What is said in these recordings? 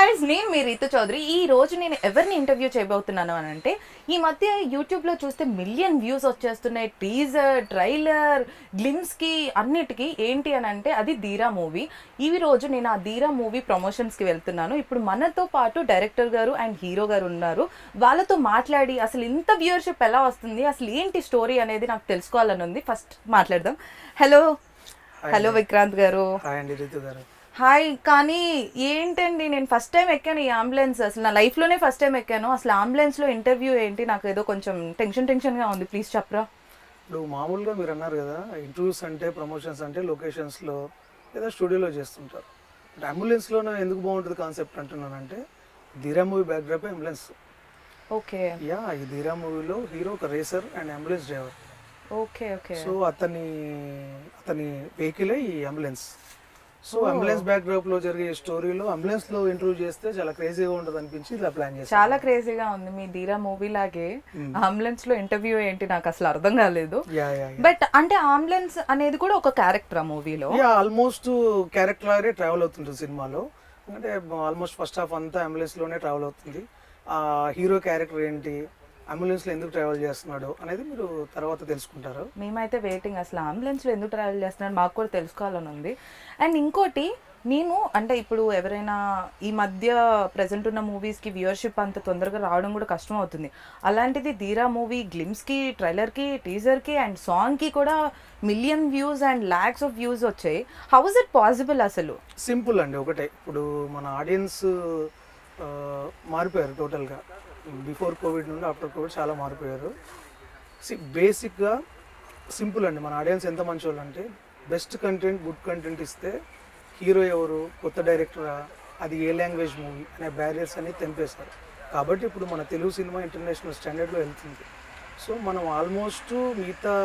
Guys, నేను మీ రీతు చౌదరి. ఈ రోజు నేను ఎవరిని ఇంటర్వ్యూ చేయబోతున్నాను అని అంటే, ఈ మధ్య యూట్యూబ్లో చూస్తే మిలియన్ వ్యూస్ వచ్చేస్తున్నాయి. టీజర్, ట్రైలర్, గ్లిమ్స్కి అన్నిటికీ ఏంటి అని అంటే అది ధీరా మూవీ. ఈ రోజు నేను ఆ ధీరా మూవీ ప్రమోషన్స్కి వెళ్తున్నాను. ఇప్పుడు మనతో పాటు డైరెక్టర్ గారు అండ్ హీరో గారు ఉన్నారు. వాళ్ళతో మాట్లాడి అసలు ఇంత వ్యూవర్షిప్ ఎలా వస్తుంది, అసలు ఏంటి స్టోరీ అనేది నాకు తెలుసుకోవాలని ఉంది. ఫస్ట్ మాట్లాడదాం. హలో హలో విక్రాంత్ గారు. హాయ్. కానీ ఏంటండి, నేను ఫస్ట్ టైం ఎక్కాను ఈ అంబులెన్స్. అసలు నా లైఫ్లోనే ఫస్ట్ టైం ఎక్కాను. అసలు అంబులెన్స్లో ఇంటర్వ్యూ ఏంటి, నాకు ఏదో కొంచెం టెన్షన్గా ఉంది. ప్లీజ్ చెప్పరా. ఇప్పుడు మామూలుగా మీరు అన్నారు కదా, ఇంటర్వ్యూస్ అంటే ప్రమోషన్స్ అంటే లొకేషన్స్లో లేదా స్టూడియోలో చేస్తుంటారు. బట్ అంబులెన్స్లోనే ఎందుకు బాగుంటుంది కాన్సెప్ట్ అంటున్నానంటే, ధీరా movie backdrop ambulance. Okay. Yeah, ఈ ధీరా మూవీలో హీరో ఒక racer and ambulance driver. Okay okay. So అతని వెహికలే ఈ అంబులెన్స్. సో అంబులెన్స్ బ్యాక్డ్రాప్ లో జరిగే స్టోరీలో అంబులెన్స్ లో ఇంటర్వ్యూ చేస్తే చాలా క్రేజీగా ఉంటుంది అనిపించి ఇలా ప్లాన్ చేశాను. చాలా క్రేజీగా ఉంది. మీ ధీరా మూవీ లాగే అంబులెన్స్ లో ఇంటర్వ్యూ ఏంటి నాకు అసలు అర్థం కాలేదు. బట్ అంటే అంబులెన్స్ అనేది కూడా ఒక క్యారెక్టర్ ఆ మూవీలో. ఆల్మోస్ట్ క్యారెక్టర్ లాగే ట్రావెల్ అవుతుంది సినిమాలో. అంటే ఆల్మోస్ట్ ఫస్ట్ హాఫ్ అంతా అంబులెన్స్ లోనే ట్రావెల్ అవుతుంది. ఆ హీరో క్యారెక్టర్ ఏంటి, అంబులెన్స్ లో ఎందుకు ట్రావెల్ చేస్తున్నాడు అనేది మీరు తర్వాత తెలుసుకుంటారు. మేమైతే వెయిటింగ్. అసలు అంబులెన్స్ లో ఎందుకు ట్రావెల్ చేస్తున్నాడు మాకు కూడా తెలుసుకోవాలని ఉంది. అండ్ ఇంకోటి, నేను అంటే ఇప్పుడు ఎవరైనా ఈ మధ్య ప్రెజెంట్ ఉన్న మూవీస్కి వ్యూవర్షిప్ అంత తొందరగా రావడం కూడా కష్టం అవుతుంది. అలాంటిది ధీరా మూవీ గ్లిమ్స్కి, ట్రైలర్కి, టీజర్కి అండ్ సాంగ్కి కూడా million views and lakhs of views వచ్చాయి. హౌ ఇస్ ఇట్ పాసిబుల్ అసలు? సింపుల్ అండి, ఒకటే. ఇప్పుడు మన ఆడియన్స్ మారిపోయారు టోటల్గా. బిఫోర్ కోవిడ్ నుండి ఆఫ్టర్ కోవిడ్ చాలా మారిపోయారు. బేసిక్గా సింపుల్ అండి, మన ఆడియన్స్ ఎంత మంచి వాళ్ళు అంటే, బెస్ట్ కంటెంట్, గుడ్ కంటెంట్ ఇస్తే హీరో ఎవరు, కొత్త డైరెక్టరా, అది ఏ లాంగ్వేజ్ మూవీ అనే బ్యారియర్స్ అనేది తెంపేశారు. కాబట్టి ఇప్పుడు మన తెలుగు సినిమా ఇంటర్నేషనల్ స్టాండర్డ్లో వెళ్తుంది. సో మనం ఆల్మోస్ట్ మిగతా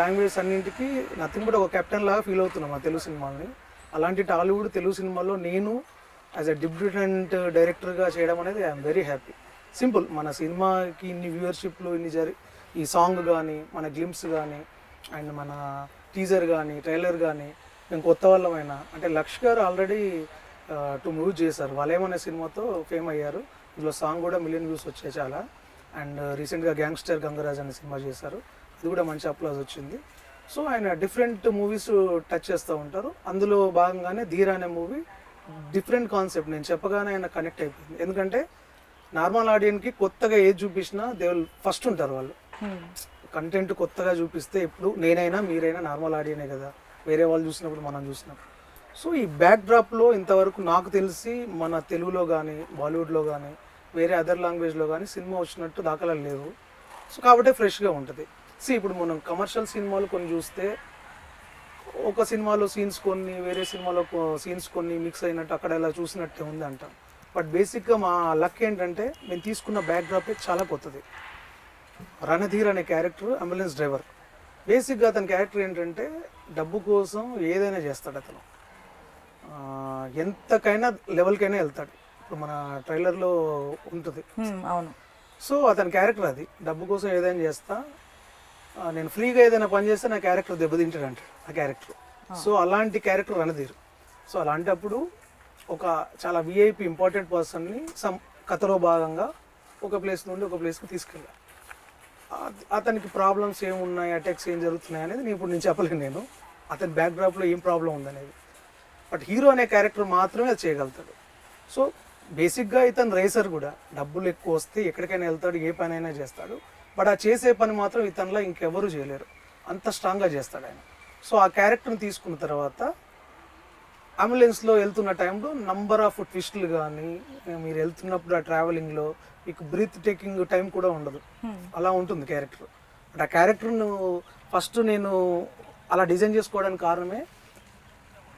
లాంగ్వేజ్ అన్నింటికి నథింగ్ బట్ ఒక కెప్టెన్ లాగా ఫీల్ అవుతున్నాం మన తెలుగు సినిమాని. అలాంటి టాలీవుడ్ తెలుగు సినిమాలో నేను యాజ్ అ డెబ్యూటెంట్ డైరెక్టర్గా చేయడం అనేది ఐఎమ్ వెరీ హ్యాపీ. సింపుల్, మన సినిమాకి ఇన్ని వ్యూవర్షిప్లు ఈ సాంగ్ కానీ, మన గ్లిమ్స్ కానీ, అండ్ మన టీజర్ కానీ, ట్రైలర్ కానీ, మేము కొత్త వాళ్ళమైనా అంటే లక్ష్ గారు ఆల్రెడీ 2 మూవీస్ చేశారు. వాళ్ళేమనే సినిమాతో ఫేమ్ అయ్యారు. ఇందులో సాంగ్ కూడా మిలియన్ వ్యూస్ వచ్చాయి చాలా. అండ్ రీసెంట్గా గ్యాంగ్స్టర్ గంగరాజ్ అనే సినిమా చేశారు, అది కూడా మంచి అప్లాజ్ వచ్చింది. సో ఆయన డిఫరెంట్ మూవీస్ టచ్ చేస్తూ ఉంటారు. అందులో భాగంగానే ధీరా అనే మూవీ డిఫరెంట్ కాన్సెప్ట్. నేను చెప్పగానే ఆయన కనెక్ట్ అయిపోయింది. ఎందుకంటే నార్మల్ ఆడియన్స్కి కొత్తగా ఏది చూపించినా దే విల్ ఫస్ట్ ఉంటారు వాళ్ళు. కంటెంట్ కొత్తగా చూపిస్తే ఇప్పుడు నేనైనా మీరైనా నార్మల్ ఆడియనే కదా, వేరే వాళ్ళు చూసినప్పుడు మనం చూసినప్పుడు. సో ఈ బ్యాక్ డ్రాప్లో ఇంతవరకు నాకు తెలిసి మన తెలుగులో కానీ, బాలీవుడ్లో కానీ, వేరే అదర్ లాంగ్వేజ్లో కానీ సినిమా వచ్చినట్టు దాఖలాలు లేవు. సో కాబట్టి ఫ్రెష్గా ఉంటుంది. ఇప్పుడు మనం కమర్షియల్ సినిమాలు కొన్ని చూస్తే ఒక సినిమాలో సీన్స్ కొన్ని, వేరే సినిమాలో సీన్స్ కొన్ని మిక్స్ అయినట్టు అక్కడ ఇలా చూసినట్టే ఉంది అంటాం. బట్ బేసిక్గా మా లక్ ఏంటంటే, మేము తీసుకున్న బ్యాక్ డ్రాపే చాలా కొత్తది. రణధీర్ అనే క్యారెక్టర్ అంబులెన్స్ డ్రైవర్. బేసిక్గా అతని క్యారెక్టర్ ఏంటంటే, డబ్బు కోసం ఏదైనా చేస్తాడు అతను. ఎంతకైనా లెవెల్కైనా వెళ్తాడు. ఇప్పుడు మన ట్రైలర్లో ఉంటుంది. అవును. సో అతని క్యారెక్టర్ అది. డబ్బు కోసం ఏదైనా చేస్తా, నేను ఫ్రీగా ఏదైనా పని చేస్తే నా క్యారెక్టర్ దెబ్బతింటాడు అంటాడు ఆ క్యారెక్టర్. సో అలాంటి క్యారెక్టర్ రణధీర్. సో అలాంటప్పుడు ఒక చాలా విఐపి ఇంపార్టెంట్ పర్సన్ని కథలో భాగంగా ఒక ప్లేస్ నుండి ఒక ప్లేస్కి తీసుకెళ్ళాలి. అతనికి ప్రాబ్లమ్స్ ఏమున్నాయి, అటాక్స్ ఏం జరుగుతున్నాయి అనేది నేను చెప్పలేను. నేను అతని బ్యాక్డ్రాప్లో ఏం ప్రాబ్లం ఉందనేది. బట్ హీరో అనే క్యారెక్టర్ మాత్రమే అది చేయగలుగుతాడు. సో బేసిక్గా ఇతను రేసర్ కూడా. డబ్బులు ఎక్కువ వస్తే ఎక్కడికైనా వెళ్తాడు, ఏ పని అయినా చేస్తాడు. బట్ ఆ చేసే పని మాత్రం ఇతనిలో ఇంకెవరూ చేయలేరు, అంత స్ట్రాంగ్గా చేస్తాడు ఆయన. సో ఆ క్యారెక్టర్ని తీసుకున్న తర్వాత అంబులెన్స్లో వెళ్తున్న టైంలో నంబర్ ఆఫ్ ట్విస్టులు కానీ, మీరు వెళ్తున్నప్పుడు ఆ ట్రావెలింగ్లో మీకు బ్రీత్ టేకింగ్ టైం కూడా ఉండదు, అలా ఉంటుంది క్యారెక్టర్. బట్ ఆ క్యారెక్టర్ను ఫస్ట్ నేను అలా డిజైన్ చేసుకోవడానికి కారణమే,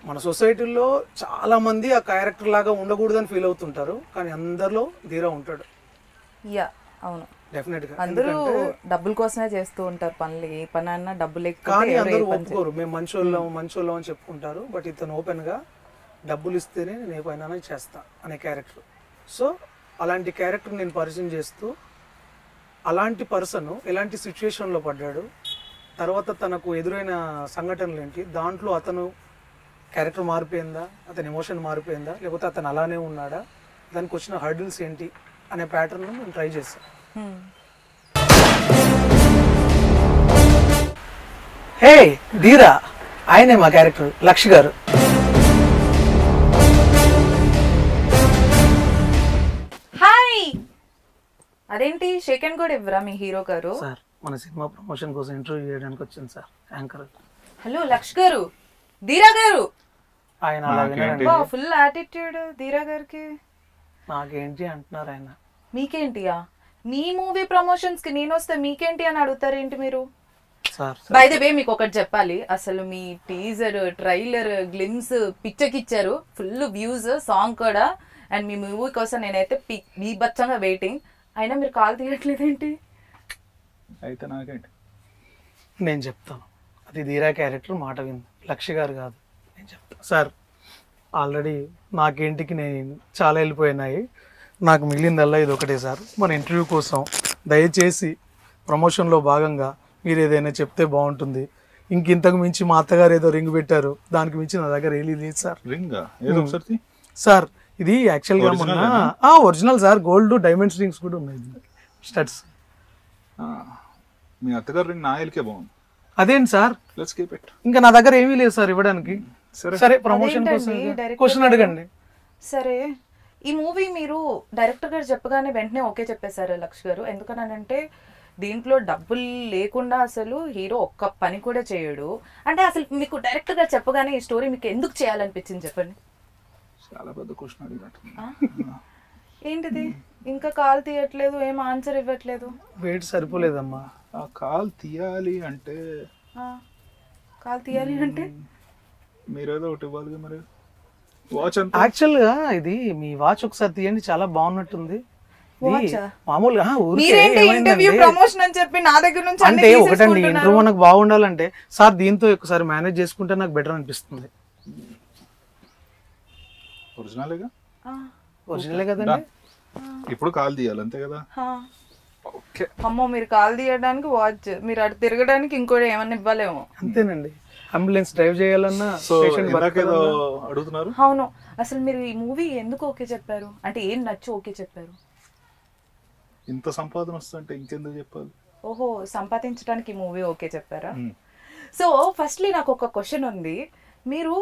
మన సొసైటీలో చాలామంది ఆ క్యారెక్టర్ లాగా ఉండకూడదని ఫీల్ అవుతుంటారు, కానీ అందరిలో ధీరా ఉంటాడు. అవును, డెఫినెట్గా. అందరూ డబ్బుల కోసమే చేస్తూ ఉంటారు పనులు, ఏ పని అన్నా డబ్బులు. కానీ అందరూ ఒప్పుకోరు, మేము మంచోళ్ళం అని చెప్పుకుంటారు. బట్ ఇతను ఓపెన్గా డబ్బులు ఇస్తేనే నేను ఏ పైన చేస్తా అనే క్యారెక్టర్. సో అలాంటి క్యారెక్టర్ నేను పరిచయం చేస్తూ, అలాంటి పర్సన్ ఎలాంటి సిచ్యువేషన్లో పడ్డాడు, తర్వాత తనకు ఎదురైన సంఘటనలు ఏంటి, దాంట్లో అతను క్యారెక్టర్ మారిపోయిందా, అతని ఎమోషన్ మారిపోయిందా, లేకపోతే అతను అలానే ఉన్నాడా, దానికి వచ్చిన హర్డిల్స్ ఏంటి అనే ప్యాటర్న్ మేము ట్రై చేస్తాం. హే ధీరా, ఆయనే మా క్యారెక్టర్ లక్ష్ గారు. హాయ్, అదేంటి షేక్ అండ్ కూడా ఇవ్వరా మీ హీరో గారు? సార్ మన సినిమా ప్రమోషన్ కోసం ఇంటర్వ్యూ చేయడానికి వచ్చింది సార్ యాంకర్. హలో లక్ష్ గారు, ధీరా గారు. ఆయన అలా వినారండి. ఫుల్ యాటిట్యూడ్ ధీరా గారికి. నాకేంటి అంటున్నారు ఆయన. మీకేంటియా? మీ మూవీ ప్రమోషన్స్ కి నేను వస్తే మీకేంటి అని అడుగుతారేంటి మీరు? సార్ బై ద వే మీకు ఒకటి చెప్పాలి, అసలు మీ టీజర్, ట్రైలర్, గ్లిమ్స్ పిచ్చకిచ్చారు, ఫుల్ వ్యూస్, సాంగ్ కూడా. అండ్ మీ మూవీ కోసం నేనైతే బీభత్సంగా వెయిటింగ్. అయినా మీరు కాల్ తీయట్లేదేంటి? అయితే నాకేంటి, నేను చెప్తాను. అది ధీరా క్యారెక్టర్, మాట వింది, లక్ష గారు కాదు. నేను చెప్తాను సార్. ఆల్రెడీ నాకేంటికి నేను చాలా వెళ్ళిపోయినాయి. నాకు మిగిలిందల్లా ఇది ఒకటే సార్. మన ఇంటర్వ్యూ కోసం దయచేసి ప్రమోషన్లో భాగంగా మీరు ఏదైనా చెప్తే బాగుంటుంది. ఇంతకు మించి మా అత్తగారు ఏదో రింగ్ పెట్టారు, దానికి మించి నా దగ్గర ఏది లేదు సార్. రింగా ఏదో ఒకసారి సార్ ఇది యాక్చువల్గా మొన్న original sir, gold diamonds rings కూడా ఉన్నాయి, స్టడ్స్. మీ అత్తగారు రింగ్ నా ఏలికే బాగుంది. అదేంటి సార్, లెట్స్ కీప్ ఇట్. ఇంకా నా దగ్గర ఏమీ లేదు సార్ ఇవ్వడానికి. సరే ప్రమోషన్ కోసం క్వశ్చన్ అడగండి. సరే, ఈ మూవీ మీరు డైరెక్టర్ గారు చెప్పగానే వెంటనే ఓకే చెప్పేశారు లక్ష్ గారు. ఎందుకనంటే దీంట్లో డబ్బులు లేకుండా అసలు హీరో ఒక్క పని కూడా చేయడు. అంటే అసలు మీకు డైరెక్టర్ గారు చెప్పగానే ఈ స్టోరీ మీకు ఎందుకు చేయాలనిపించింది చెప్పండి? చాలా పెద్ద క్వశ్చన్ అడిగినట్టు. ఏంటిది ఇంకా కాల్ తీయట్లేదు, ఏం ఆన్సర్ ఇవ్వట్లేదు? వెయిట్ సరిపోలేదమ్మా. ఆ కాల్ తీయాలి అంటే మీరేదో ఒకటి ఇవ్వాలి మరి. వాచ్ అంతా యాక్చువల్గా ఇది మీ వాచ్ ఒకసారి తీయండి, చాలా బాగున్నట్టుంది. మామూలుగా ప్రమోషన్ అని చెప్పి నా దగ్గర నుంచి అంటే ఒకటండి, ఇంటర్వ్యూ మనకు బాగుండాలంటే సార్ దీంతో ఒకసారి మేనేజ్ చేసుకుంటే నాకు బెటర్ అనిపిస్తుంది. ఒరిజినల్గా ఒరిజినలే కదండి. ఇప్పుడు కాల్ తీయాలి అంతే కదా. ఓకే అమ్మో, మీరు కాల్ తీయడానికి వాచ్, మీరు అటు తిరగడానికి ఇంకోటి ఏమన్నా ఇవ్వాలేమో. అంతేనండి, అంబులెన్స్ డ్రైవ్ చేయాలన్నా. అడుగుతున్నారు. అవును, అసలు మీరు ఈ మూవీ ఎందుకు ఓకే చెప్పారు? అంటే ఏం నచ్చి ఓకే చెప్పారు? ఇంత సంపాదన వస్తుంటే ఇంకెందుకు చెప్పాలి? ఓహో, సంపాదించడానికి ఈ మూవీ ఓకే చెప్పారా? సో ఫస్ట్లీ నాకు ఒక క్వశ్చన్ ఉంది. మీరు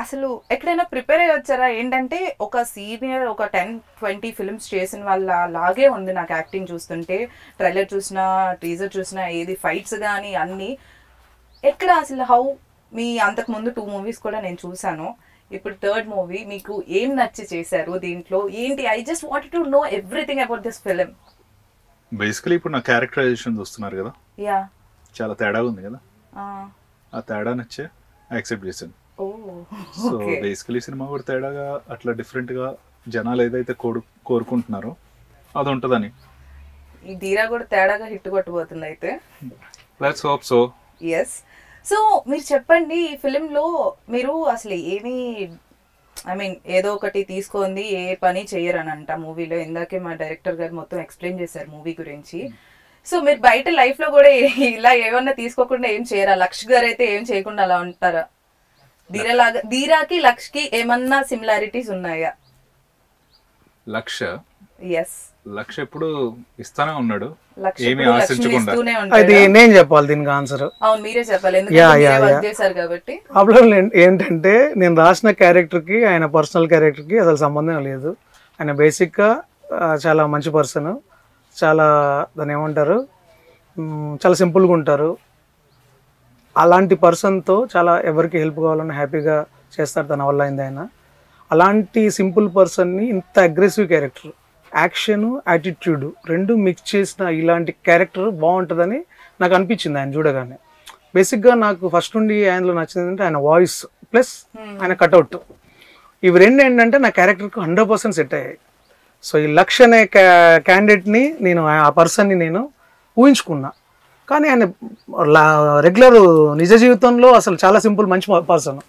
అసలు ఎక్కడైనా ప్రిపేర్ అయ్యి వచ్చారా? ఏంటంటే ఒక సీనియర్, ఒక 10-20 ఫిల్మ్స్ చేసిన వాళ్ళ లాగే ఉంది నాకు యాక్టింగ్ చూస్తుంటే. ట్రైలర్ చూసినా, టీజర్ చూసినా, ఏది ఫైట్స్ కానీ అన్నీ. ఎక్కడ అసలు హౌ మీ అంతకుముందు 2 మూవీస్ కూడా నేను చూసాను, ఇప్పుడు 3rd మూవీ. మీకు ఏం నచ్చి చేశారు దీంట్లో ఏంటి? I just wanted to know everything about this film. Basically ఇప్పుడు నా క్యారెక్టరైజేషన్ చూస్తున్నారు కదా, యా చాలా తేడా ఉంది కదా. ఆ తేడా నచ్చే యాక్సెప్ట్ చేశాను. సో బేసికలీ సినిమా కూడా తేడాగా, అట్లా డిఫరెంట్ గా జనాలు ఏదైతే కోరుకుంటున్నారో అది ఉంటుందని. ఈ ధీరా కూడా తేడాగా హిట్ కొట్టబోతుంది అయితే. Let's hope so. Yes. So మీరు చెప్పండి, ఈ ఫిలింలో మీరు అసలు ఏమీ, ఐ మీన్ ఏదో ఒకటి తీసుకుంది, ఏ పని చెయ్యరనంట మూవీలో. ఇందాకే మా డైరెక్టర్ గారు మొత్తం ఎక్స్ప్లెయిన్ చేశారు మూవీ గురించి. సో మీరు బయట లైఫ్ లో కూడా ఇలా ఏమన్నా తీసుకోకుండా ఏం చేయరా? లక్ష్ గారు అయితే ఏం చేయకుండా అలా ఉంటారా? ధీరాకి లక్ష్ కి ఏమన్నా సిమిలారిటీస్ ఉన్నాయా? లక్ష ఎప్పుడు ఇస్తానే ఉన్నాడు, లక్ష్ ఏమీ ఎప్పుడు ఆశించకుండా. లక్ష్మి ఇస్తూనే అది ఉంటాడా? నేను చెప్పాలి దీనికి ఆన్సర్. అవును, మీరే చెప్పాలి, ఎందుకంటే మీరే వర్క్ చేశారు కాబట్టి. ప్రాబ్లం ఏంటంటే నేను రాసిన క్యారెక్టర్కి ఆయన పర్సనల్ క్యారెక్టర్కి అసలు సంబంధం లేదు. ఆయన బేసిక్గా చాలా మంచి పర్సన్, చాలా దాన్ని ఏమంటారు, చాలా సింపుల్గా ఉంటారు. అలాంటి పర్సన్తో చాలా ఎవరికి హెల్ప్ కావాలని హ్యాపీగా చేస్తారు, తన వల్ల అయింది ఆయన. అలాంటి సింపుల్ పర్సన్ని ఇంత అగ్రెసివ్ క్యారెక్టర్, యాక్షన్, యాటిట్యూడ్ రెండు మిక్స్ చేసిన ఇలాంటి క్యారెక్టర్ బాగుంటుందని నాకు అనిపించింది ఆయన చూడగానే. బేసిక్గా నాకు ఫస్ట్ నుండి ఆయనలో నచ్చింది అంటే ఆయన వాయిస్ ప్లస్ ఆయన కట్అవుట్. ఇవి రెండు ఏంటంటే నా క్యారెక్టర్కి 100% సెట్ అయ్యాయి. సో ఈ లక్ష్ అనే క్యాండిడేట్ని నేను, ఆ పర్సన్ని నేను ఊహించుకున్నా. కానీ ఆయన రెగ్యులర్ నిజ జీవితంలో అసలు చాలా సింపుల్ మంచి పర్సన్.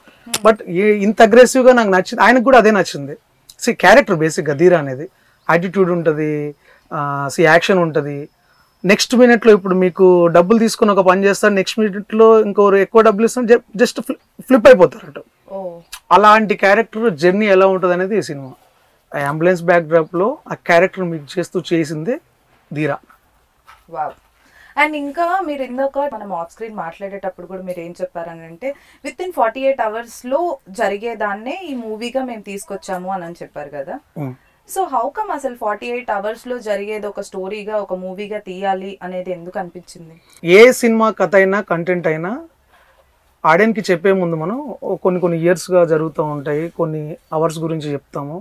బట్ ఇంత అగ్రెసివ్గా నాకు నచ్చింది, ఆయనకు కూడా అదే నచ్చింది. క్యారెక్టర్ బేసిక్గా ధీరా అనేది యాటిట్యూడ్ ఉంటుంది, యాక్షన్ ఉంటుంది. నెక్స్ట్ మినిట్లో ఇప్పుడు మీకు డబ్బులు తీసుకుని ఒక పని చేస్తారు, నెక్స్ట్ మినిట్లో ఇంకోరు ఎక్కువ డబ్బులు ఇస్తారు, జస్ట్ ఫ్లిప్ అయిపోతారు అటు. అలాంటి క్యారెక్టర్ జర్నీ ఎలా ఉంటుంది అనేది ఈ సినిమా. ఆ అంబులెన్స్ బ్యాక్డ్రాప్లో ఆ క్యారెక్టర్ మిక్స్ చేస్తూ చేసిందే ధీరా. వావ్. అండ్ ఇంకా మీరు ఇందాక మనం ఆఫ్ స్క్రీన్ మాట్లాడేటప్పుడు కూడా మీరు ఏం చెప్పారని అంటే విత్ ఇన్ 48 అవర్స్లో జరిగేదాన్నే ఈ మూవీగా మేము తీసుకొచ్చాము అని చెప్పారు కదా. సో హౌ కమ్ అసలు 48 అవర్స్లో జరిగేది ఒక స్టోరీగా ఒక మూవీగా తీయాలి అనేది ఎందుకు అనిపించింది? ఏ సినిమా కథ అయినా కంటెంట్ అయినా ఆడియన్కి చెప్పే ముందు మనం కొన్ని ఇయర్స్గా జరుగుతూ ఉంటాయి, కొన్ని అవర్స్ గురించి చెప్తాము,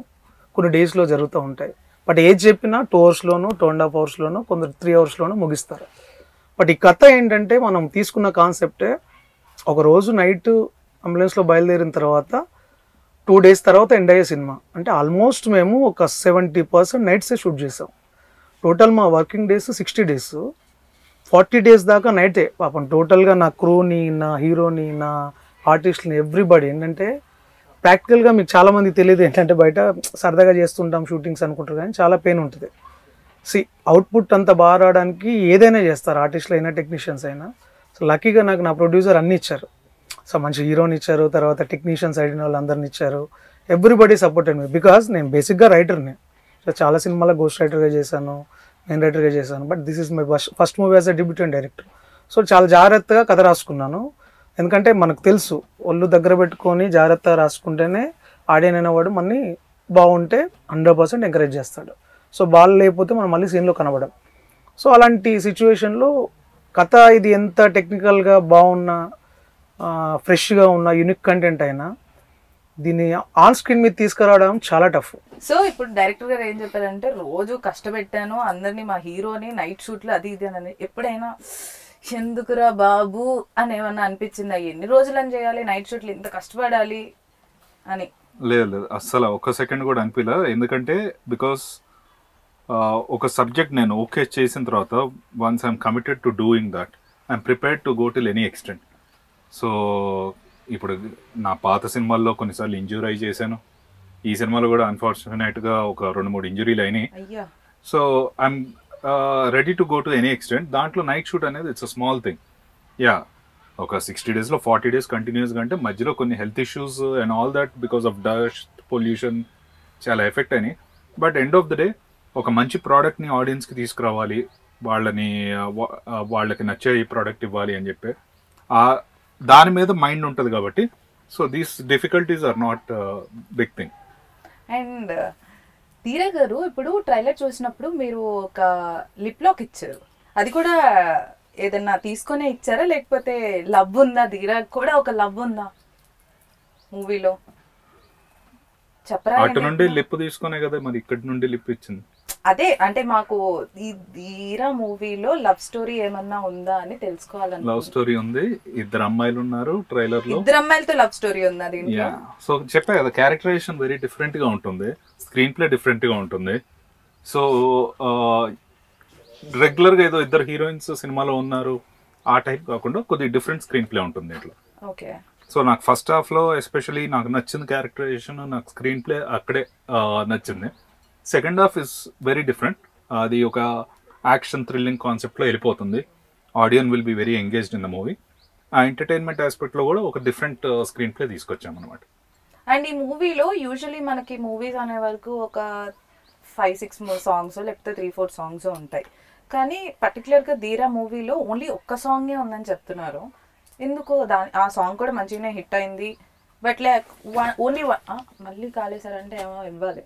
కొన్ని డేస్లో జరుగుతూ ఉంటాయి. బట్ ఏది చెప్పినా 2 అవర్స్లోనూ 2.5 అవర్స్లోనూ కొందరు 3 అవర్స్లోనూ ముగిస్తారు. బట్ ఈ కథ ఏంటంటే మనం తీసుకున్న కాన్సెప్టే ఒక రోజు నైట్ అంబులెన్స్లో బయలుదేరిన తర్వాత 2 డేస్ తర్వాత ఎండ్ అయ్యే సినిమా. అంటే ఆల్మోస్ట్ మేము ఒక 70% నైట్సే షూట్ చేసాం. టోటల్ మా వర్కింగ్ డేస్ 60 డేస్, 40 డేస్ దాకా నైటే. పాపం టోటల్గా నా క్రూని, నా హీరోని, నా ఆర్టిస్ట్ని, ఎవ్రీబడి ఏంటంటే ప్రాక్టికల్గా మీకు చాలామందికి తెలియదు ఏంటంటే బయట సరదాగా చేస్తుంటాం షూటింగ్స్ అనుకుంటారు, కానీ చాలా పెయిన్ ఉంటుంది. అవుట్పుట్ అంత బాగా రావడానికి ఏదైనా చేస్తారు, ఆర్టిస్టులు అయినా టెక్నీషియన్స్ అయినా. సో లక్కీగా నాకు నా ప్రొడ్యూసర్ అన్నీ ఇచ్చారు. సో మంచి హీరోని ఇచ్చారు, తర్వాత టెక్నీషియన్స్ అయిన వాళ్ళందరిని ఇచ్చారు. ఎవ్రీబడి సపోర్టెడ్ మీ, బికాస్ నేను బేసిక్గా రైటర్ని. సో చాలా సినిమాలో గోస్ట్ రైటర్గా చేశాను, మెయిన్ రైటర్గా చేశాను. But this is my first movie as a debutante director. So చాలా జాగ్రత్తగా కథ రాసుకున్నాను. ఎందుకంటే మనకు తెలుసు ఒళ్ళు దగ్గర పెట్టుకొని జాగ్రత్తగా రాసుకుంటేనే ఆడియన్ అనేవాడు మనని బాగుంటే 100% ఎంకరేజ్ చేస్తాడు. సో బాల్ లేకపోతే మనం మళ్ళీ సీన్లో కనబడం. సో అలాంటి సిచ్యువేషన్లో కథ ఇది ఎంత టెక్నికల్గా బాగున్నా, ఫ్రెష్గా ఉన్న యూనిక్ కంటెంట్ అయినా దీన్ని ఆన్ స్క్రీన్ మీద తీసుకురావడం చాలా టఫ్. సో ఇప్పుడు డైరెక్టర్ గారు ఏం చెప్పారంటే రోజు కష్టపెట్టాను అందరినీ, మా హీరోని నైట్ షూట్లు అది ఇది అని. ఎప్పుడైనా ఎందుకురా బాబు అని ఏమన్నా అనిపించిందా? ఎన్ని రోజులని చేయాలి నైట్ షూట్లు, ఇంత కష్టపడాలి అని? లేదు అస్సలు ఒక్క సెకండ్ కూడా అనిపించలే. ఎందుకంటే బికాస్ ఒక సబ్జెక్ట్ నేను ఓకే చేసిన తర్వాత once I'm committed to doing that, I'm prepared to go till any extent. So ఇప్పుడు నా పాత సినిమాల్లో కొన్నిసార్లు ఇంజూర్ అయి చేశాను, ఈ సినిమాలో కూడా అన్ఫార్చునేట్గా ఒక 2-3 ఇంజురీలు అయినాయి. So I'm ready to go to any extent. దాంట్లో నైట్ షూట్ అనేది it's a small thing. Yeah, ఒక 60 డేస్లో 40 డేస్ కంటిన్యూస్గా అంటే మధ్యలో కొన్ని health issues and all that because of dust pollution చాలా ఎఫెక్ట్ అయినాయి. But end of the day ఒక మంచి ప్రోడక్ట్ని ఆడియన్స్కి తీసుకురావాలి, వాళ్ళకి నచ్చే ఈ ప్రోడక్ట్ ఇవ్వాలి అని చెప్పి దాని మీద మైండ్ ఉంటుంది కాబట్టి. So these difficulties are not big thing. And Dheera garu ఇప్పుడు ట్రైలర్ చూసినప్పుడు మీరు ఒక లిప్ లాక్ ఇచ్చారు, అది కూడా ఏదన్నా తీసుకునే ఇచ్చారా లేకపోతే లవ్ ఉందా? ధీరా కూడా ఒక లవ్ ఉందా మూవీలో చెప్పరా? అటు నుండి లిప్ తీసుకునే కదా మరి ఇక్కడి నుండి లిప్ ఇచ్చింది. అదే అంటే మాకు ఈ ధీరా మూవీలో లవ్ స్టోరీ ఏమన్నా ఉందా అని తెలుసుకోవాలని. లవ్ స్టోరీ ఉంది, 2 అమ్మాయిలు ఉన్నారు ట్రైలర్ లో. 2 అమ్మాయిలతో లవ్ స్టోరీ ఉంది దీంట్లో. సో చెప్పా కదా, క్యారెక్టరైజేషన్ వెరీ డిఫరెంట్ గా ఉంటుంది, స్క్రీన్ ప్లే డిఫరెంట్ గా ఉంటుంది. సో రెగ్యులర్ గా ఏదో 2 హీరోయిన్స్ సినిమాలో ఉన్నారు ఆ టైప్ కాకుండా కొద్దిగా డిఫరెంట్ స్క్రీన్ ప్లే ఉంటుంది ఇట్లా. ఓకే. సో నాకు ఫస్ట్ హాఫ్ లో ఎస్పెషల్లీ నాకు నచ్చింది క్యారెక్టరైజేషన్, నాకు స్క్రీన్ ప్లే అక్కడే నచ్చింది. Second half is very different, అది ఒక యాక్షన్ థ్రిల్లింగ్ కాన్సెప్ట్లో వెళ్ళిపోతుంది. Audience will be very engaged in the movie. ఆ ఎంటర్టైన్మెంట్ ఆస్పెక్ట్లో కూడా ఒక డిఫరెంట్ స్క్రీన్ ప్లే తీసుకొచ్చామన్నమాట. అండ్ ఈ మూవీలో యూజువలీ మనకి మూవీస్ అనే వరకు ఒక 5-6 సాంగ్స్ లేకపోతే 3-4 సాంగ్స్ ఉంటాయి, కానీ పర్టికులర్గా ధీరా మూవీలో ఓన్లీ ఒక్క సాంగే ఉందని చెప్తున్నారు. ఎందుకు? ఆ సాంగ్ కూడా మంచిగానే హిట్ అయింది, బట్ లైక్ ఓన్లీ మళ్ళీ కాలేసారంటే ఏమో ఇవ్వాలి.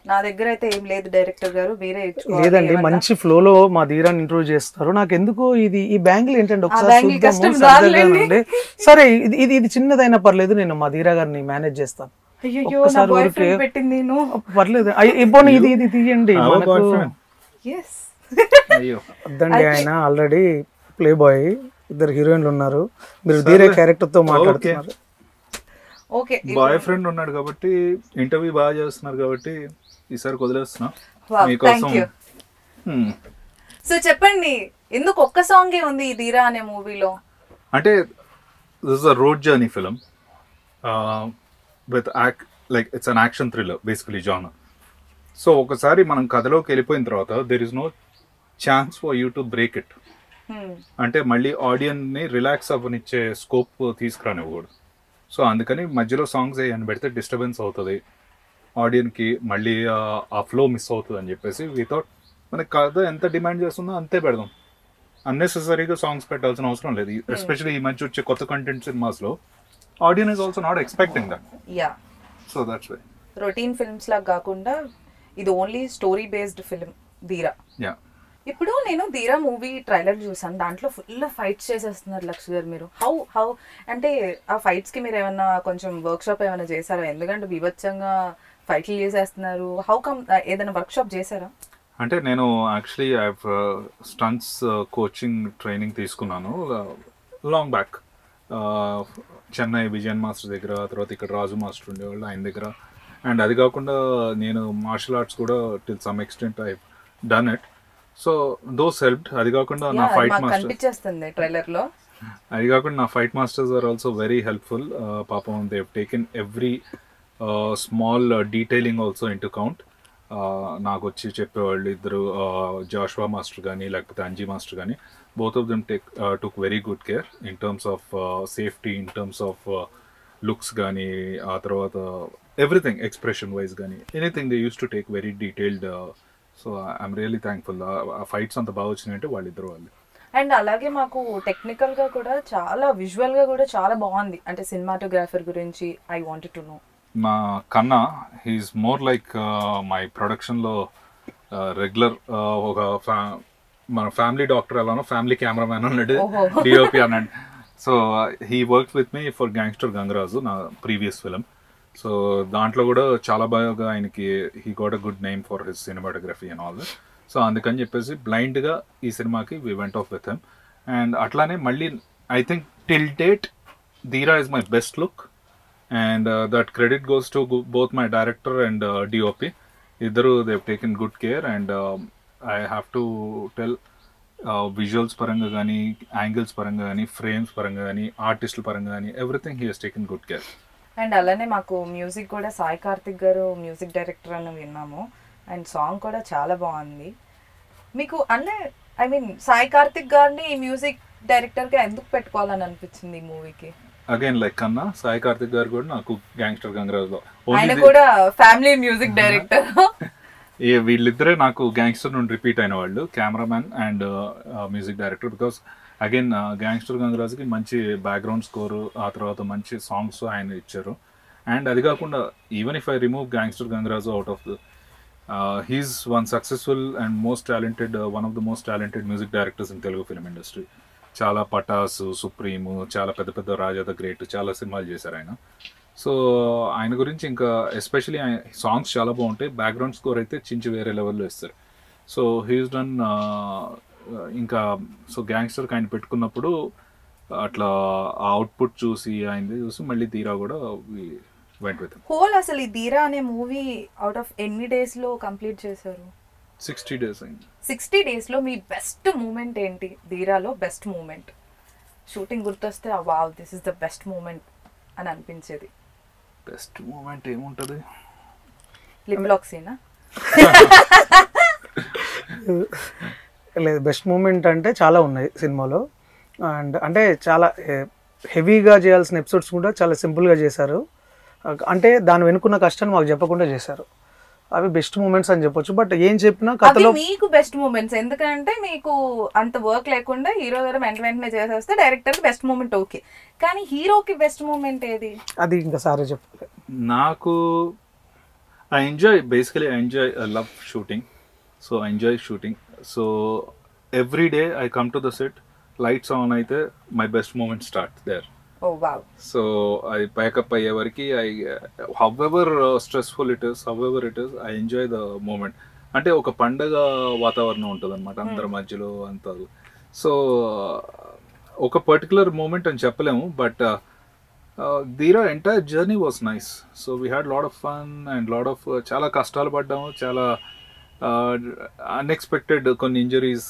నా దగ్గర అయితే ఏం లేదు డైరెక్టర్ గారు, మీరే లేదండి. మంచి ఫ్లోలో మా ధీరాన్ని ఇంట్రొడ్యూస్ చేస్తారు. నాకు ఎందుకు ఈ బ్యాంగిల్ ఏంటంటే ఒకసారి సరే ఇది చిన్నదైనా పర్లేదు, నేను మా ధీరా గారిని మేనేజ్ చేస్తాను. పర్లేదు, ఇది తీయండి. వద్దండి, ఆయన ఆల్రెడీ ప్లే బాయ్, 2 హీరోయిన్లు ఉన్నారు, మీరు ధీరా క్యారెక్టర్ తో మాట్లాడుతున్నారు. బాయ్ ఫ్రెండ్ ఉన్నాడు కాబట్టి ఇంటర్వ్యూ బాగా చేస్తున్నారు కాబట్టి ఈసారి వదిలేస్తున్నా మీకోసం. సో చెప్పండి, ఎందుకు ఒక్క సాంగే ఉంది ఈ ధీరా అనే మూవీలో? అంటే this is a road journey film with like it's an action thriller basically genre. So ఒకసారి మనం కథలోకి వెళ్ళిపోయిన తర్వాత there is no chance for you to break it. అంటే మళ్ళీ ఆడియన్ని రిలాక్స్ అవ్వనిచ్చే స్కోప్ తీసుకురానివ్వకూడదు. సో అందుకని మధ్యలో సాంగ్స్ అని పెడితే డిస్టర్బెన్స్ అవుతుంది, ఆడియన్కి మళ్ళీ ఆ ఫ్లో మిస్ అవుతుంది అని చెప్పేసి వితౌట్ మనకి కథ ఎంత డిమాండ్ చేస్తుందో అంతే పెడదాం, అన్నెసెసరీగా సాంగ్స్ పెట్టాల్సిన అవసరం లేదు. ఎస్పెషల్లీ ఈ మంచి వచ్చే కొత్త కంటెంట్ సినిమాస్లో audience is also not expecting that. Yeah, so that's why routine films లాగా కాకుండా ఇది only story based film Dheera. Yeah, ఇప్పుడు నేను ధీరా మూవీ ట్రైలర్ చూసాను, దాంట్లో ఫుల్ ఫైట్స్ చేసేస్తున్నారు లక్ష గారు. మీరు హౌ అంటే ఆ ఫైట్స్ కి మీరు ఏమైనా కొంచెం వర్క్ షాప్ ఏమైనా చేశారా? ఎందుకంటే బీభత్సంగా ఫైట్లు చేసేస్తున్నారు. హౌ కమ్, ఏదైనా వర్క్ షాప్ చేశారా? అంటే నేను actually I stunts coaching training తీసుకున్నాను long back, Chennai Vijayan master దగ్గర, తర్వాత ఇక్కడ రాజు మాస్టర్ ఉండేవాళ్ళు ఆయన దగ్గర. అండ్ అది కాకుండా నేను మార్షల్ ఆర్ట్స్ కూడా till some extent I done it. So those helped. అది కాకుండా నా ఫైట్ మాస్టర్ కనిపించేస్తుంది ట్రైలర్ లో. అది కాకుండా నా fight masters are also very helpful. పాపం they have taken every small detailing also in to count. నాకు వచ్చి చెప్పేవాళ్ళు ఇద్దరు, జాషువా మాస్టర్ కానీ లేకపోతే అంజీ మాస్టర్ కానీ, both of them took very good care in terms of safety, in terms of looks కానీ, ఆ తర్వాత ఎవ్రీథింగ్ ఎక్స్ప్రెషన్ వైజ్ కానీ anything they use to take very detailed. So I'm really thankful. ఆ fights అంత బాగా వచ్చినాయంటే వాళ్ళిద్దరు వాళ్ళు. అండ్ అలాగే మాకు టెక్నికల్ గా కూడా చాలా, విజువల్ గా కూడా చాలా బాగుంది. అంటే సినిమాటోగ్రాఫర్ గురించి ఐ వాంటెడ్ టు నో. మా కన్నా హీఈస్ మోర్ లైక్ మై ప్రొడక్షన్లో రెగ్యులర్ ఒక మన ఫ్యామిలీ డాక్టర్ ఎలానో ఫ్యామిలీ కెమెరామ్యాన్ అన్నాడు, డిఓపి అన్నాడు. So he work with me for gangster Gangaraju, నా ప్రీవియస్ ఫిలిం. సో దాంట్లో కూడా చాలా బాగా ఆయనకి he got a good name for his cinematography and all that. So అందుకని చెప్పేసి బ్లైండ్గా ఈ సినిమాకి we went off with him. And అట్లానే మళ్ళీ I think till date Dheera is my best look. And that credit goes to both my director and DOP. Iddaru they've taken good care, and I have to tell visuals paranga gani, angles paranga gani, frames paranga gani, artist paranga gani, everything he has taken good care. And అలానే మాకు music కూడా సాయి కార్తిక్ గారు music director అని విన్నాము. And song కూడా చాలా బాగుంది. మీకు అంటే ఐ మీన్ సాయి కార్తిక్ గారిని మ్యూజిక్ డైరెక్టర్గా ఎందుకు పెట్టుకోవాలని అనిపించింది ఈ మూవీకి? అగైన్ లైక్ కన్నా సాయి కార్తిక్ గారు కూడా నాకు గ్యాంగ్స్టర్ గంగరాజ్లో ఆయన కూడా ఫ్యామిలీ మ్యూజిక్ డైరెక్టర్. వీళ్ళిద్దరే నాకు గ్యాంగ్స్టర్ నుండి రిపీట్ అయిన వాళ్ళు, cameraman and music director. Because again gangster గంగరాజ్కి మంచి బ్యాక్గ్రౌండ్ స్కోరు, ఆ తర్వాత మంచి సాంగ్స్ ఆయన ఇచ్చారు. అండ్ అది కాకుండా even if I remove gangster Gangaraju out of the he's one successful and most talented, one of the most talented music directors in Telugu film industry. చాలా పటాసు, సుప్రీము, చాలా పెద్ద పెద్ద రాజా ద గ్రేట్ చాలా సినిమాలు చేశారు ఆయన. సో ఆయన గురించి ఇంకా ఎస్పెషలీ ఆయన సాంగ్స్ చాలా బాగుంటాయి, బ్యాక్గ్రౌండ్ స్కోర్ అయితే చించి వేరే లెవెల్లో ఇస్తారు. So he's done. ఇంకా సో గ్యాంగ్స్టర్కి ఆయన పెట్టుకున్నప్పుడు అట్లా ఆ అవుట్పుట్ చూసి ఆయనది చూసి మళ్ళీ ధీరా కూడా వెంట విత్ హోల్. అసలు ఈ ధీరా అనే మూవీ అవుట్ ఆఫ్ ఎన్ని డేస్లో కంప్లీట్ చేశారు? 60 days అయింది. 60 daysలో మీ బెస్ట్ మూమెంట్ ఏంటి? ధీరాలో బెస్ట్ మూమెంట్ షూటింగ్ గుర్తొస్తే wow this is the best moment అని అనిపించేది. బెస్ట్ మూమెంట్ ఏముంటుంది? లిప్ లాక్ సీనా? లేదు, బెస్ట్ మూమెంట్ అంటే చాలా ఉన్నాయి సినిమాలో. అండ్ అంటే చాలా హెవీగా చేయాల్సిన ఎపిసోడ్స్ కూడా చాలా సింపుల్గా చేశారు. అంటే దాని వెనుకున్న కష్టాన్ని మాకు చెప్పకుండా చేశారు. అవి బెస్ట్ మూమెంట్స్ అని చెప్పొచ్చు. బట్ ఏం చెప్పినా కథలో మీకు బెస్ట్ మూమెంట్స్, ఎందుకంటే మీకు అంత వర్క్ లేకుండా హీరో గారు వెంటనే చేసేస్తే డైరెక్టర్కి బెస్ట్ మూమెంట్ ఓకే, కానీ హీరోకి బెస్ట్ మూమెంట్ ఏది? అది ఇంకా సారే చెప్పాలి. నాకు I love shooting. So I enjoy shooting. So every day I come to the set, lights on అయితే my best moment start there. Oh wow. So I pack up అయ్యే వరకు however stressful it is, however it is, I enjoy the moment. అంటే ఒక పండగ వాతావరణం ఉంటుంది అనమాట అందరి మధ్యలో అంతా. సో ఒక పర్టికులర్ మూమెంట్ అని చెప్పలేము, బట్ ధీరా entire journey was nice. So we had lot of fun and lot of చాలా కష్టాలు పడ్డాము, చాలా అన్ఎక్స్పెక్టెడ్ కొన్ని ఇంజరీస్,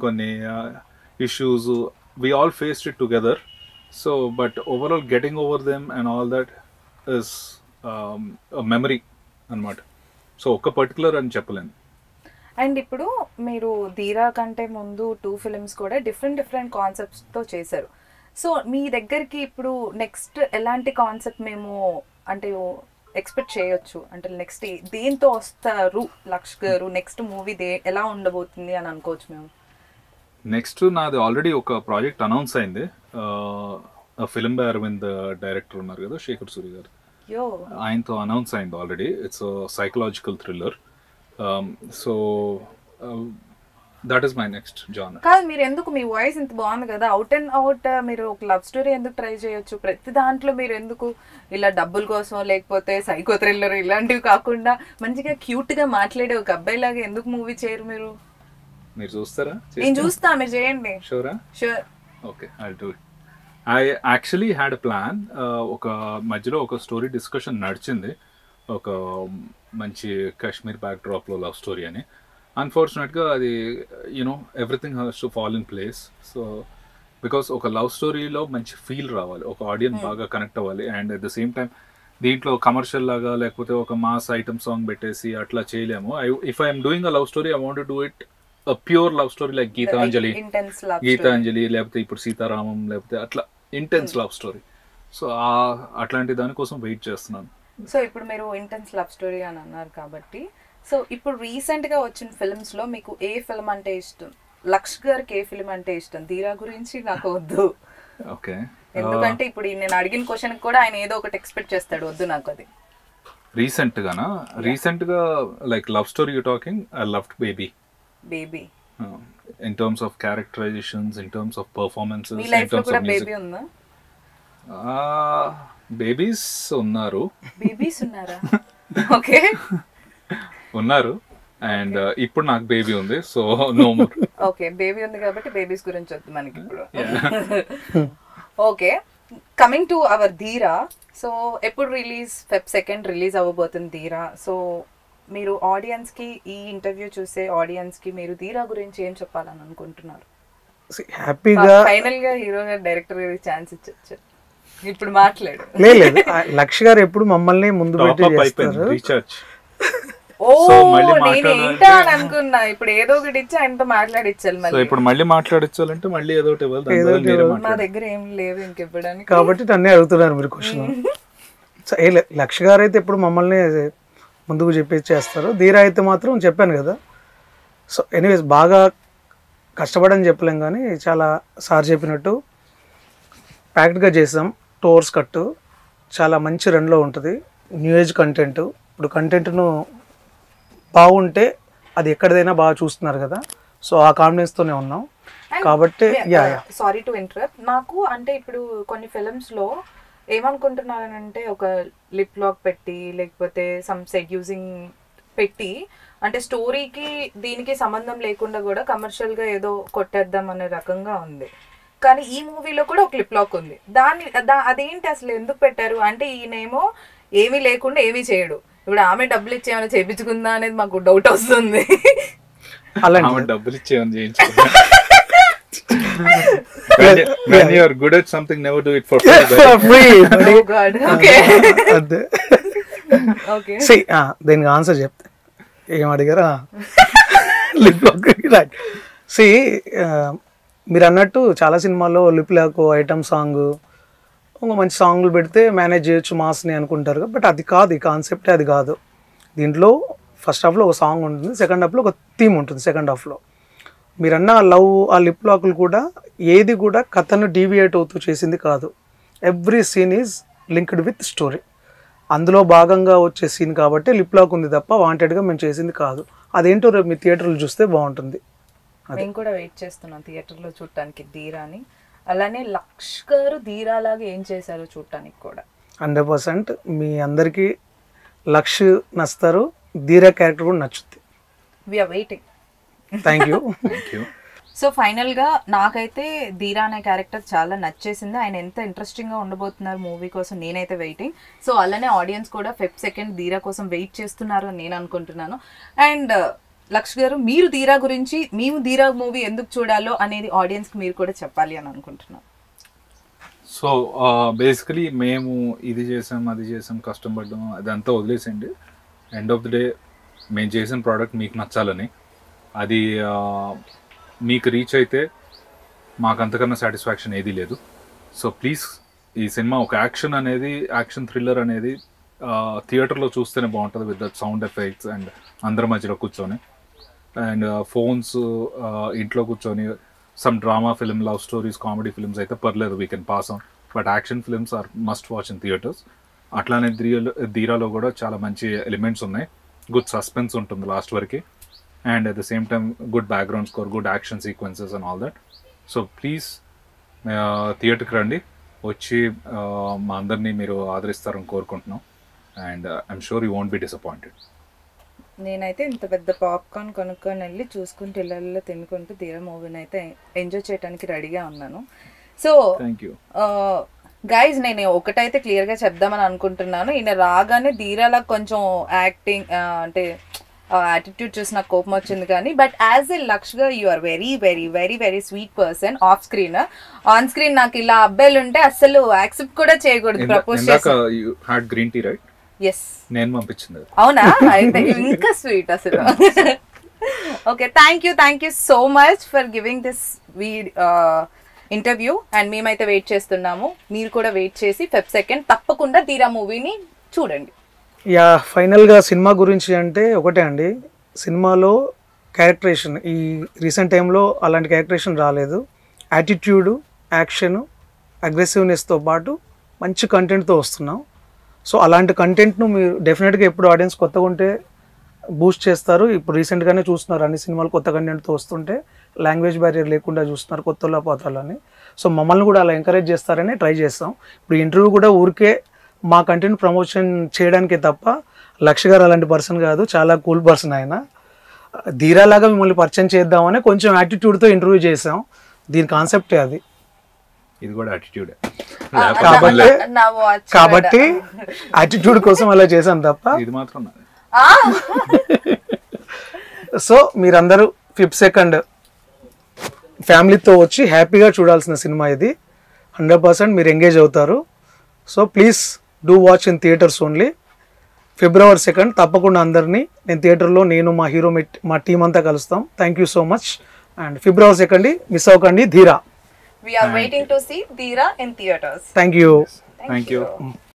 కొన్ని issues, we all faced it together. So but overall getting over them and all that is a memory అన్నమాట. So ఒక particular అని చెప్పలేను. అండ్ ఇప్పుడు మీరు ధీరా కంటే ముందు 2 ఫిల్మ్స్ కూడా డిఫరెంట్ కాన్సెప్ట్స్తో చేశారు. సో మీ దగ్గరికి ఇప్పుడు నెక్స్ట్ ఎలాంటి కాన్సెప్ట్ మేము అంటే ఎక్స్పెక్ట్ చేయొచ్చు అంటే నెక్స్ట్ దేంతో వస్తారు లక్ష్ గారు, నెక్స్ట్ మూవీ ఎలా ఉండబోతుంది అని అనుకోవచ్చు మేము? నెక్స్ట్ నాది ఆల్రెడీ ఒక ప్రాజెక్ట్ అనౌన్స్ అయింది. ఫిల్మ్ బై అరవింద్ డైరెక్టర్ ఉన్నారు కదా, శేఖర్ సూరి గారు, ఆయనతో అనౌన్స్ అయింది already. It's psychological thriller. So that is my next genre. కాదు, మీరు ఎందుకు, మీ వాయిస్ ఇంత బాగుంది కదా, అవుట్ అండ్ అవుట్ మీరు ఒక లవ్ స్టోరీ ఎందుకు ట్రై చేయొచ్చు? ప్రతి దాంట్లో మీరు ఎందుకు ఇలా డబ్బుల కోసం లేకపోతే సైకో థ్రిల్లర్ ఇలాంటివి కాకుండా మంచిగా క్యూట్ గా మాట్లాడే ఒక అబ్బాయి లాగా ఎందుకు మూవీ చేయరు మీరు? మీరు చూస్తారా? నేను చూస్తా, మీరు చేయండి. షూరా? Sure. Okay, I'll do it. I actually had a plan. ఒక మధ్యలో ఒక స్టోరీ డిస్కషన్ నడిచింది, ఒక మంచి కాశ్మీర్ బ్యాక్ డ్రాప్లో లవ్ స్టోరీ అని. అన్ఫార్చునేట్గా అది you know everything has to fall in place. So because ఒక లవ్ స్టోరీలో మంచి ఫీల్ రావాలి, ఒక ఆడియన్స్ బాగా కనెక్ట్ అవ్వాలి, and at the same time దీంట్లో కమర్షియల్ లాగా లేకపోతే ఒక మాస్ ఐటమ్ సాంగ్ పెట్టేసి అట్లా చేయలేము. If I'm doing a love story, I want to do it a pure love story like Gitanjali లేకపోతే ఇప్పుడు సీతారామం లేకపోతే అట్లా ఇంటెన్స్ లవ్ స్టోరీ. సో అట్లాంటి దానికోసం వెయిట్ చేస్తున్నాను. సో ఇప్పుడు మీరు ఇంటెన్స్ లవ్ స్టోరీ అని అన్నారు కాబట్టి, సో ఇప్పుడు రీసెంట్ గా వచ్చిన ఫిల్మ్స్ లో మీకు ఏ ఫిల్మ్ అంటే ఇష్టం? లక్ష్ గారికి ఏ ఫిల్మ్ అంటే ఇష్టం? ధీరా గురించి నాకు వద్దు. ఓకే, ఎందుకంటే ఇప్పుడు నేను అడిగిన క్వశ్చన్ కూడా ఆయన ఏదో ఒకటి ఎక్స్పెక్ట్ చేస్తాడు, వద్దు నాకు అది. రీసెంట్ గా like love story you talking, I loved baby. In terms of characterizations, in terms of performances, me life లో కూడా బేబీ ఉందా? బేబీస్ ఉన్నారు. బేబీస్ ఉన్నారా? ఓకే, ఉన్నారు. అండ్ ఇప్పుడు నాకు బేబీ ఉంది, so no more. Okay, baby ఉంది కాబట్టి బేబీస్ గురించి వద్దు మనకి ఇప్పుడు. Okay, coming to our Dheera. So ఎప్పుడు రిలీజ్? Feb 2 రిలీజ్ అవ్వబోతుంది ధీరా. సో మీరు ఆడియన్స్ కి, ఈ ఇంటర్వ్యూ చూసే ఆడియన్స్ కి మీరు ధీరా గురించి ఏం చెప్పాలని అనుకుంటున్నారు? హ్యాపీగా ఫైనల్ గా హీరో గారు, డైరెక్టర్ గారికి ఛాన్స్ ఇచ్చొచ్చు, ఇప్పుడు మాట్లాడు. లేదు, లక్ష్ గారు ఎప్పుడు మమ్మల్ని ముందు పెట్టి చేస్తారు. రీఛార్జ్. ఓ, నేను ఏంటా అని అనుకున్నా, ఇప్పుడు ఏదో ఒకటి ఇచ్చి ఆయనతో మాట్లాడిచ్చాలి. మళ్ళీ ఇప్పుడు మళ్ళీ మాట్లాడించాలంటే మళ్ళీ ఏదో ఒకటి ఇవ్వాలి. మా దగ్గర ఏం లేవు ఇంకివ్వడానికి, కాబట్టి నన్నే అడుగుతున్నారు మీరు క్వశ్చన్. లక్ష్ గారు అయితే ఎప్పుడు మమ్మల్ని ముందుకు చెప్పేసి చేస్తారు. ధీరా అయితే మాత్రం చెప్పాను కదా. సో ఎనీవేస్ బాగా కష్టపడని చెప్పలేం, కానీ చాలా సార్ చెప్పినట్టు ప్యాక్డ్గా చేసాం. టోర్స్ కట్టు చాలా మంచి రన్లో ఉంటుంది. New age content. ఇప్పుడు కంటెంట్ను బాగుంటే అది ఎక్కడిదైనా బాగా చూస్తున్నారు కదా. సో ఆ కాన్ఫిడెన్స్తోనే ఉన్నాం కాబట్టి. Sorry to interrupt. నాకు అంటే ఇప్పుడు కొన్ని ఫిల్మ్స్లో ఏమనుకుంటున్నానంటే ఒక లిప్ లాక్ పెట్టి లేకపోతే సమ్ సెడ్యూసింగ్ పెట్టి, అంటే స్టోరీకి దీనికి సంబంధం లేకుండా కూడా కమర్షియల్గా ఏదో కొట్టేద్దాం అనే రకంగా ఉంది. కానీ ఈ మూవీలో కూడా ఒక లిప్ లాక్ ఉంది. అదేంటి అసలు ఎందుకు పెట్టారు? అంటే ఈయనేమో ఏమీ లేకుండా ఏమీ చేయడు. ఇప్పుడు ఆమె డబ్బులు ఇచ్చి ఏమైనా చేయించుకుందా అనేది మాకు డౌట్ వస్తుంది. డబ్బులు ఇచ్చేమని చేయించుకుందా? When you are good at something, never do it for free. Oh God. Okay. Okay. See, దీనికి ఆన్సర్ చెప్తే ఏం అడిగారా? సి మీరు అన్నట్టు చాలా సినిమాల్లో లిప్ లాక్, ఐటమ్ సాంగ్, ఒక మంచి సాంగ్లు పెడితే మేనేజ్ చేయొచ్చు మాస్ని అనుకుంటారు. బట్ అది కాదు, ఈ కాన్సెప్టే అది కాదు. దీంట్లో ఫస్ట్ హాఫ్లో ఒక సాంగ్ ఉంటుంది, సెకండ్ హాఫ్లో ఒక థీమ్ ఉంటుంది. సెకండ్ హాఫ్లో మీరన్న లవ్, ఆ లిప్ లాక్లు కూడా ఏది కూడా కథను డీవియేట్ అవుతూ చేసింది కాదు. Every scene is linked with story. అందులో భాగంగా వచ్చే సీన్ కాబట్టి లిప్ లాక్ ఉంది తప్ప వాంటెడ్గా మేము చేసింది కాదు. అదేంటో రేపు మీ థియేటర్లు చూస్తే బాగుంటుంది. మేము కూడా వెయిట్ చేస్తున్నాం థియేటర్లో చూడటానికి ధీరాని. అలానే లక్ష్ గారు ధీరా లాగా ఏం చేశారో చూడటానికి కూడా 100% మీ అందరికీ లక్ష్ నచ్చుతారు, ధీరా క్యారెక్టర్ కూడా నచ్చుద్ది. We're waiting. Thank you. So ఫైనల్గా నాకైతే ధీరా అనే క్యారెక్టర్ చాలా నచ్చేసింది. ఆయన ఎంత ఇంట్రెస్టింగ్గా ఉండబోతున్నారు మూవీ కోసం, నేనైతే వెయిటింగ్. సో అలానే ఆడియన్స్ కూడా Feb 2 ధీరా కోసం వెయిట్ చేస్తున్నారు అని నేను అనుకుంటున్నాను. అండ్ లక్ష్ గారు, మీరు ధీరా గురించి, మేము ధీరా మూవీ ఎందుకు చూడాలో అనేది ఆడియన్స్కి మీరు కూడా చెప్పాలి అని అనుకుంటున్నాను. సో బేసికలీ మేము ఇది చేసాం, అది చేసాం, కష్టపడ్డాం, అదంతా వదిలేసండి. ఎండ్ ఆఫ్ ది డే మేము చేసిన ప్రోడక్ట్ మీకు నచ్చాలని, అది మీకు రీచ్ అయితే మాకు అంతకన్నా సాటిస్ఫాక్షన్ ఏదీ లేదు. సో ప్లీజ్, ఈ సినిమా ఒక యాక్షన్ థ్రిల్లర్ అనేది థియేటర్లో చూస్తేనే బాగుంటుంది with that sound effects and అందరి మధ్యలో కూర్చొని. అండ్ ఫోన్స్ ఇంట్లో కూర్చొని some drama film, love stories, comedy films అయితే పర్లేదు, we can pass on. But action films are must watch in theatres. అట్లానే ధీరాలో కూడా చాలా మంచి ఎలిమెంట్స్ ఉన్నాయి. గుడ్ సస్పెన్స్ ఉంటుంది లాస్ట్ వరకు, and at the same time good background score, good action sequences and all that. So please థియేటర్కి రండి, వచ్చి మా అందరినీ మీరు ఆదరిస్తారని కోరుకుంటున్నాం. And I'm sure you won't be disappointed. నేనైతే ఇంత పెద్ద పాప్కార్న్ కొనుక్కొని వెళ్ళి చూసుకుంటూ ఇళ్ళల్లో తినుకుంటూ ధీరా మూవీని అయితే ఎంజాయ్ చేయడానికి రెడీగా ఉన్నాను. సో థ్యాంక్ యూ గైజ్, నేను ఒకటైతే క్లియర్గా చెప్దామని అనుకుంటున్నాను. ఈయన రాగానే ధీరాలా కొంచెం యాక్టింగ్ అంటే యాటిట్యూడ్ చూసి నాకు కోపం వచ్చింది కానీ, బట్ యాజ్ ఎ లక్ష్గా you are very very very very sweet person off screen. On screen నాకు ఇలా అబ్బాయిలు ఉంటే అసలు యాక్సెప్ట్ కూడా చేయకూడదు. Propose had green tea right? Yes, నేను పంపించింది. అవునా? అయితే ఇంకా స్వీట్ అసలు. Okay, thank you so much for giving this interview. And మేమైతే వెయిట్ చేస్తున్నాము, మీరు కూడా వెయిట్ చేసి Feb 2 తప్పకుండా ధీరా మూవీని చూడండి. యా, ఫైనల్గా సినిమా గురించి అంటే ఒకటే అండి, సినిమాలో క్యారెక్టరేషన్ ఈ రీసెంట్ టైంలో అలాంటి క్యారెక్టరేషన్ రాలేదు. యాటిట్యూడు, యాక్షను, అగ్రెసివ్నెస్తో పాటు మంచి కంటెంట్తో వస్తున్నాం. సో అలాంటి కంటెంట్ను మీరు డెఫినెట్గా ఎప్పుడు ఆడియన్స్ కొత్తగా ఉంటే బూస్ట్ చేస్తారు. ఇప్పుడు రీసెంట్గానే చూస్తున్నారు అన్ని సినిమాలు కొత్త కంటెంట్తో వస్తుంటే, లాంగ్వేజ్ బ్యారియర్ లేకుండా చూస్తున్నారు కొత్త పాత్రలని. సో మమ్మల్ని కూడా అలా ఎంకరేజ్ చేస్తారని ట్రై చేస్తాం. ఇప్పుడు ఇంటర్వ్యూ కూడా ఊరికే మా కంటెంట్ ప్రమోషన్ చేయడానికే తప్ప లక్ష గారు అలాంటి పర్సన్ కాదు, చాలా కూల్ పర్సన్ ఆయన. ధీరాలాగా మిమ్మల్ని పరిచయం చేద్దామని కొంచెం యాటిట్యూడ్తో ఇంటర్వ్యూ చేసాం. దీని కాన్సెప్టే అది. ఇది కూడా యాటిట్యూడ్ కాబట్టి యాటిట్యూడ్ కోసం అలా చేసాం తప్ప. ఇది మాత్రం సో మీరందరూ Feb 2 ఫ్యామిలీతో వచ్చి హ్యాపీగా చూడాల్సిన సినిమా ఇది. 100% మీరు ఎంగేజ్ అవుతారు. So please do watch in theatres only. February 2 తప్పకుండా అందరినీ నేను థియేటర్లో, నేను మా హీరో మా టీం అంతా కలుస్తాం. Thank you so much. And February 2 miss అవ్వకండి ధీరా. We are waiting to see Dheera in theaters. Thank you. Thank you.